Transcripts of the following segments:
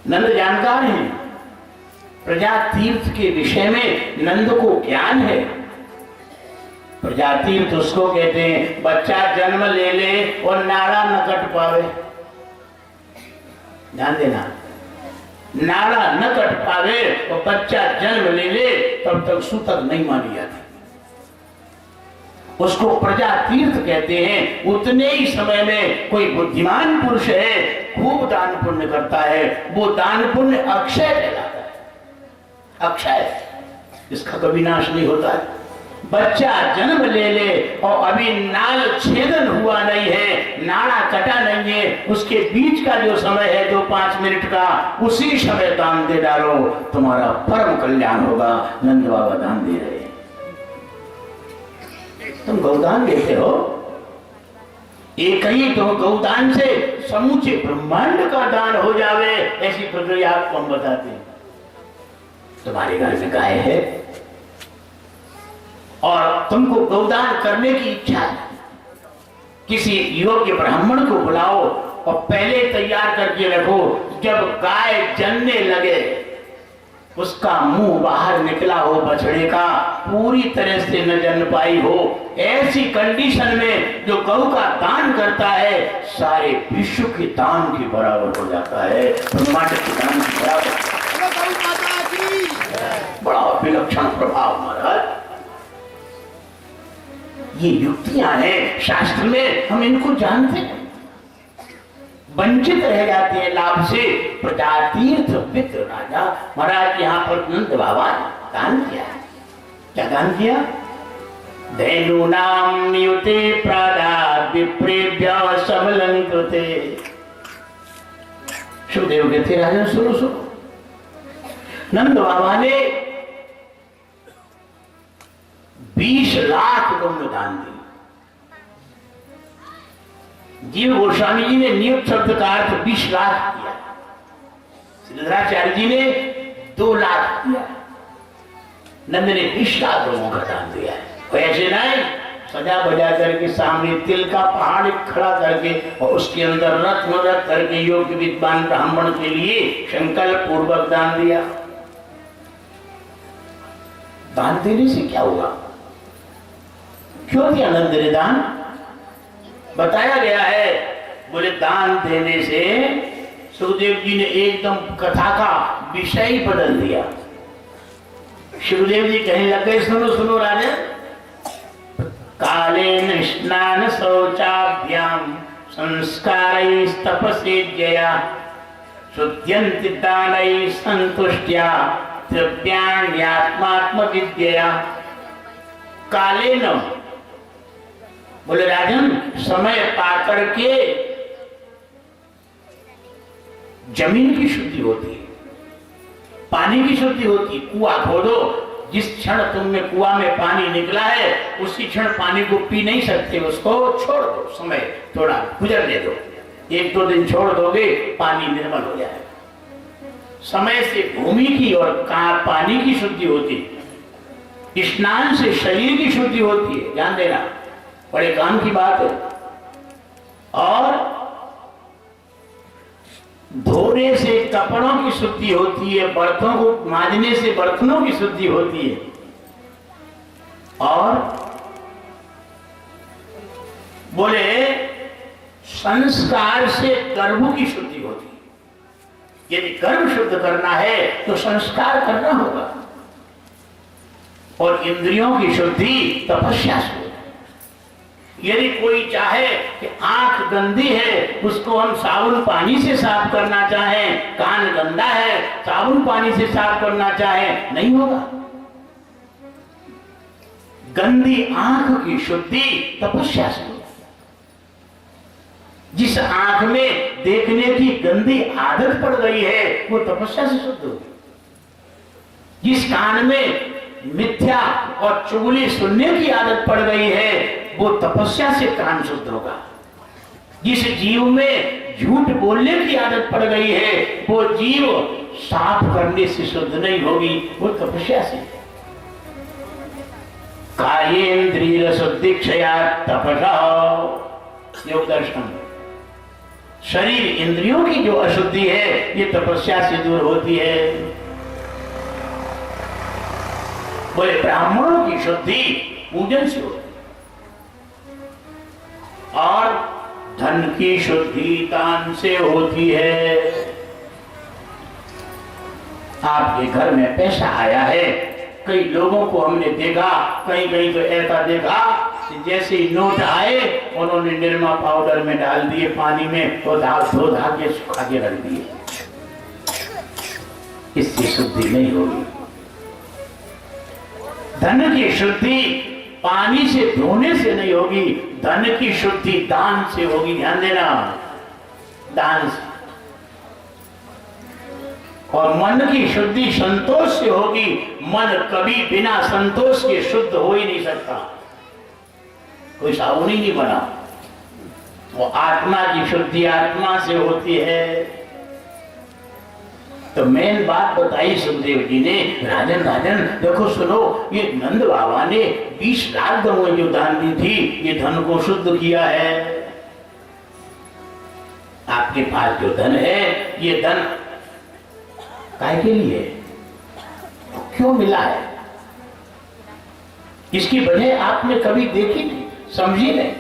नंद जानकार हैं, प्रजा तीर्थ के विषय में नंद को ज्ञान है। प्रजा तीर्थ उसको कहते हैं बच्चा जन्म ले ले और नाड़ा न कट पावे। ध्यान देना, नाड़ा न कट पावे और बच्चा जन्म ले ले तब तक सूतक नहीं मानी जाती, उसको प्रजा तीर्थ कहते हैं। उतने ही समय में कोई बुद्धिमान पुरुष है, खूब दान पुण्य करता है, वो दान पुण्य अक्षय कहलाता है। अक्षय, इसका कभी नाश नहीं होता है। बच्चा जन्म ले ले और अभी नाल छेदन हुआ नहीं है, नाड़ा कटा नहीं है, उसके बीच का जो समय है 2-5 मिनट का, उसी समय दान दे डालो, तुम्हारा परम कल्याण होगा। नंद बाबा दान दे रहे हैं। तुम गौदान देते हो, एक ही तो गौदान से समूचे ब्रह्मांड का दान हो जावे, ऐसी प्रक्रिया आपको हम बताते हैं। तुम्हारे घर में गाय है और तुमको गौदान करने की इच्छा है, किसी योग्य ब्राह्मण को बुलाओ और पहले तैयार करके रखो, जब गाय जनने लगे, उसका मुंह बाहर निकला हो बछड़े का, पूरी तरह से न जन पाई हो, ऐसी कंडीशन में जो गौ का दान करता है सारे विश्व के दान के बराबर हो जाता है, ब्रह्मांड के दान के बराबर। बड़ा विलक्षण प्रभाव महाराज। ये युक्तियां हैं शास्त्र में, हम इनको जानते हैं, वंचित रह जाते हैं लाभ से। प्रजातीर्थ वित्त राजा महाराज यहाँ पर नंद बाबा ने दान किया है। क्या दान किया? धेनूनां युते प्रादा विप्रेभ्यः सबलंकृते। सुखदेव कहते राजन सुनो सुनो, नंद बाबा ने 20 लाख लोग दान दिए। जीव गोस्वामी जी ने नियुक्त शब्द का अर्थ 20 लाख किया, श्रीधराचार्य जी ने 2 लाख दिया, नंद ने 20 लाख लोगों का दान दिया है। ऐसे नहीं सजा बजा करके सामने तिल का पहाड़ खड़ा करके और उसके अंदर रथ मदद करके योग्य विद्वान ब्राह्मण के लिए संकल्प पूर्वक दान दिया। दान देने से क्या हुआ? क्यों दिया नंद ने दान? बताया गया है, बोले दान देने से सुखदेव जी ने एकदम कथा का विषय ही बदल दिया। शिवदेव जी कहने लगे सुनो सुनो राजा, कालेन स्नान शौचाभ्याम संस्कारैस्तपसेज्यया शुद्ध्यन्ति दानैः संतुष्ट्या द्रव्याण्यात्मात्मविद्यया। कालेन बोले राजन, समय पाकर के जमीन की शुद्धि होती है, पानी की शुद्धि होती है। कुआं खोदो, जिस क्षण तुमने कुआं में पानी निकला है उसी क्षण पानी को पी नहीं सकते, उसको छोड़ दो, समय थोड़ा गुजरने दो, 1-2 दिन छोड़ दोगे पानी निर्मल हो जाएगा। समय से भूमि की और पानी की शुद्धि होती है, स्नान से शरीर की शुद्धि होती है। ध्यान देना, बड़े काम की बात है। और धोने से कपड़ों की शुद्धि होती है, बर्तनों को मांजने से बर्तनों की शुद्धि होती है, और बोले संस्कार से गर्भ की शुद्धि होती है। यदि गर्भ शुद्ध करना है तो संस्कार करना होगा, और इंद्रियों की शुद्धि तपस्या से। यदि कोई चाहे कि आंख गंदी है, उसको हम साबुन पानी से साफ करना चाहें, कान गंदा है साबुन पानी से साफ करना चाहें, नहीं होगा। गंदी आंख की शुद्धि तपस्या से। जिस आंख में देखने की गंदी आदत पड़ गई है वो तपस्या से शुद्ध होगी। जिस कान में मिथ्या और चुगली सुनने की आदत पड़ गई है वो तपस्या से कान शुद्ध होगा। जिस जीव में झूठ बोलने की आदत पड़ गई है वो जीव साफ करने से शुद्ध नहीं होगी, वो तपस्या से। कायेन्द्रिय शुद्धिक्षया तपसा, योग दर्शन। शरीर इंद्रियों की जो अशुद्धि है ये तपस्या से दूर होती है। बोले ब्राह्मणों की शुद्धि पूजन से होती है और धन की शुद्धि दान से होती है। आपके घर में पैसा आया है, कई लोगों को हमने देखा, कहीं कहीं तो ऐसा देखा जैसे ही नोट आए उन्होंने निरमा पाउडर में डाल दिए, पानी में धो धा के सुखा के रख दिए। इससे शुद्धि नहीं होगी। धन की शुद्धि पानी से धोने से नहीं होगी, धन की शुद्धि दान से होगी। ध्यान देना, दान से। और मन की शुद्धि संतोष से होगी। मन कभी बिना संतोष के शुद्ध हो ही नहीं सकता, कोई साबुन ही नहीं बना। वो आत्मा की शुद्धि आत्मा से होती है। तो मेन बात बताई सुखदेव जी ने, राजन राजन देखो सुनो, ये नंद बाबा ने 20 लाख गौएं जो दान दी थी, ये धन को शुद्ध किया है। आपके पास जो धन है, ये धन काय के लिए, क्यों मिला है, इसकी वजह आपने कभी देखी नहीं, समझी नहीं।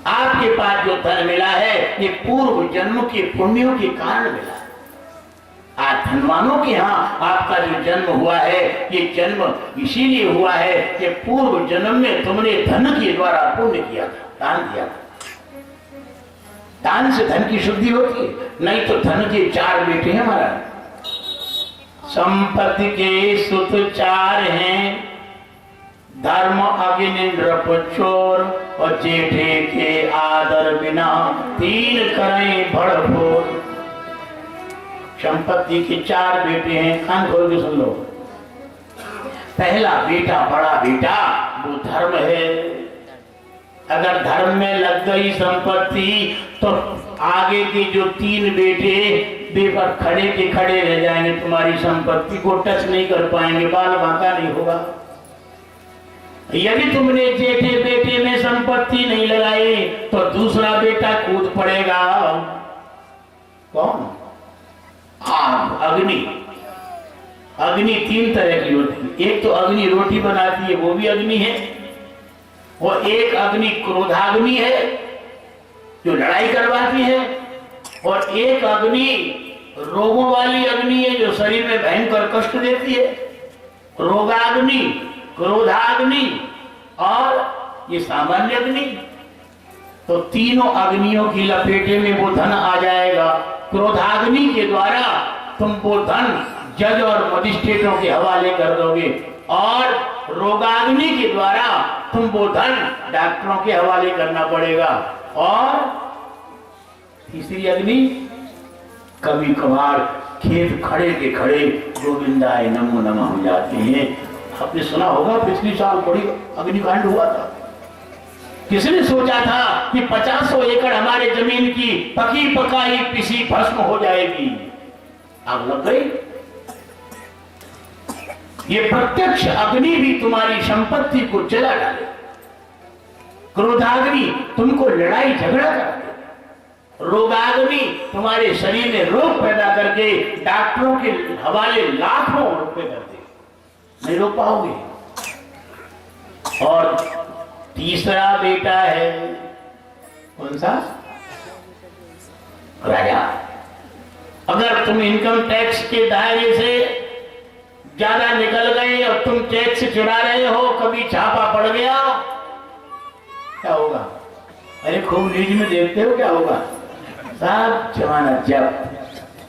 आपके पास जो धन मिला है, ये पूर्व जन्म के पुण्यों के कारण मिला है। आज धनवानों के यहाँ आपका जो जन्म हुआ है, ये जन्म इसीलिए हुआ है कि पूर्व जन्म में तुमने धन के द्वारा पुण्य किया था, दान दिया था। दान से धन की शुद्धि होती है, नहीं तो धन के 4 बेटे हैं महाराज। संपत्ति के सुत 4 हैं, धर्म अग्निन्द्र पुचोर और जेठे के आदर बिना 3 करें भड़भोर। संपत्ति के 4 बेटे हैं, कान खोल के सुन लो। पहला बेटा, बड़ा बेटा, वो धर्म है। अगर धर्म में लग गई संपत्ति तो आगे के जो 3 बेटे बेपर खड़े के खड़े रह जाएंगे, तुम्हारी संपत्ति को टच नहीं कर पाएंगे, बाल बांका नहीं होगा। यदि तुमने जेठे बेटे में संपत्ति नहीं लगाई तो दूसरा बेटा कूद पड़ेगा। कौन? आग, अग्नि। अग्नि 3 तरह की होती है। एक तो अग्नि रोटी बनाती है, वो भी अग्नि है। और एक अग्नि क्रोधाग्नि है जो लड़ाई करवाती है, और एक अग्नि रोगों वाली अग्नि है जो शरीर में भयंकर कष्ट देती है। रोगाग्नि, क्रोधाग्नि और ये सामान्य अग्नि। तो तीनों अग्नियों की लपेटे में वो धन आ जाएगा। क्रोधाग्नि के द्वारा तुम वो धन जज और मजिस्ट्रेटों के हवाले कर दोगे, और रोगाग्नि के द्वारा तुम वो धन डॉक्टरों के हवाले करना पड़ेगा। और तीसरी अग्नि, कभी कभार खेत खड़े के खड़े गोविंदाय नमो नमः हो जाते हैं। आपने सुना होगा पिछली साल बड़ी अग्निकांड हुआ था। किसने सोचा था कि 50 एकड़ हमारे जमीन की पकी पकाई पिसी भस्म हो जाएगी, आग लग गई। ये प्रत्यक्ष अग्नि भी तुम्हारी संपत्ति को जला डाले। क्रोधाग्नि तुमको लड़ाई झगड़ा कर दे। रोगाग्नि तुम्हारे शरीर में रोग पैदा करके डॉक्टरों के हवाले लाखों रुपए कर दे, नहीं रोक पाओगे। और तीसरा बेटा है, कौन सा? राजा। अगर तुम इनकम टैक्स के दायरे से ज्यादा निकल गए और तुम टैक्स चुरा रहे हो, कभी छापा पड़ गया, क्या होगा? अरे खूब न्यूज में देखते हो क्या होगा? सब जमाना जब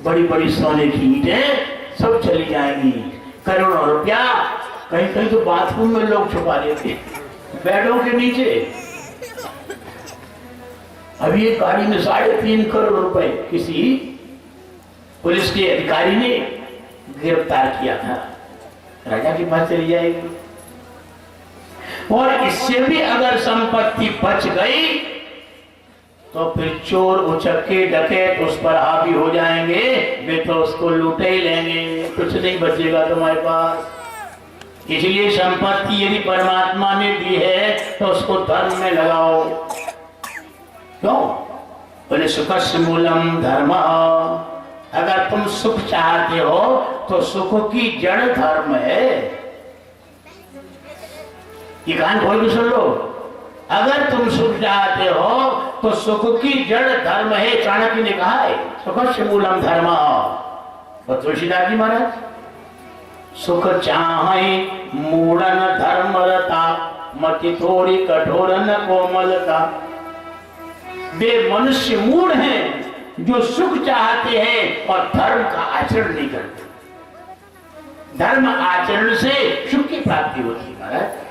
बड़ी बड़ी सोने की ईंटें सब चली जाएंगी, करोड़ों रुपया। कहीं कहीं तो बाथरूम में लोग छुपा देते, बेडों के नीचे। अभी एक गाड़ी में 3.5 करोड़ रुपए किसी पुलिस के अधिकारी ने गिरफ्तार किया था। राजा के पास चली जाएगी। और इससे भी अगर संपत्ति बच गई तो फिर चोर उचक्के डकैत उस पर हावी हो जाएंगे, वे तो उसको लूटे ही लेंगे, कुछ नहीं बचेगा तुम्हारे पास। इसलिए संपत्ति यदि परमात्मा ने दी है तो उसको धर्म में लगाओ। क्यों? बोले सुखस्य मूलम धर्म, अगर तुम सुख चाहते हो तो सुख की जड़ धर्म है। ये कान खोल के सुन लो, अगर तुम सुख चाहते हो तो सुख की जड़ धर्म है। चाणक्य ने कहा है सुखस्य मूलम धर्म। और तुलसीदास जी महाराज, सुख चाहे मूढ़न धर्मरता, मति थोड़ी कठोर न कोमलता। वे मनुष्य मूढ़ हैं जो सुख चाहते हैं और धर्म का आचरण नहीं करते। धर्म आचरण से सुख की प्राप्ति होती है महाराज।